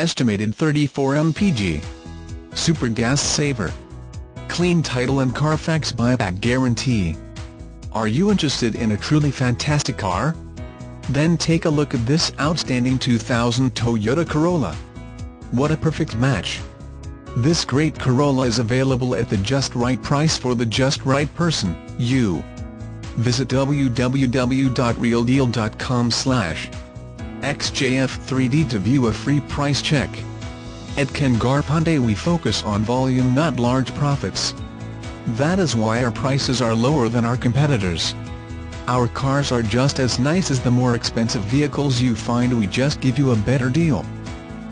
Estimated 34 mpg. Super gas saver. Clean title and Carfax buyback guarantee. Are you interested in a truly fantastic car? Then take a look at this outstanding 2000 Toyota Corolla. What a perfect match! This great Corolla is available at the just right price for the just right person, you. Visit www.realdeal.com/XJF3D to view a free price check. At Ken Garff Hyundai we focus on volume, not large profits. That is why our prices are lower than our competitors. Our cars are just as nice as the more expensive vehicles you find, we just give you a better deal.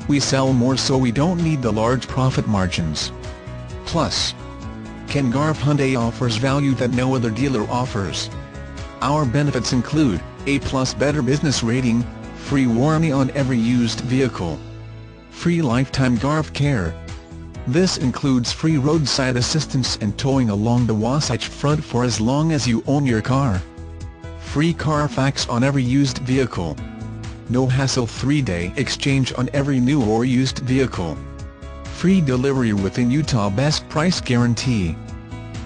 We sell more so we don't need the large profit margins. Plus, Ken Garff Hyundai offers value that no other dealer offers. Our benefits include A+ Better Business Rating, free warranty on every used vehicle, free lifetime Garff Care. This includes free roadside assistance and towing along the Wasatch Front for as long as you own your car, free Carfax on every used vehicle, no hassle 3-day exchange on every new or used vehicle, free delivery within Utah, best price guarantee.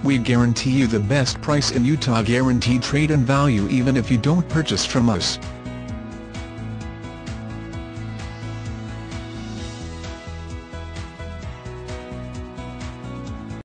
We guarantee you the best price in Utah, guaranteed trade-in value even if you don't purchase from us.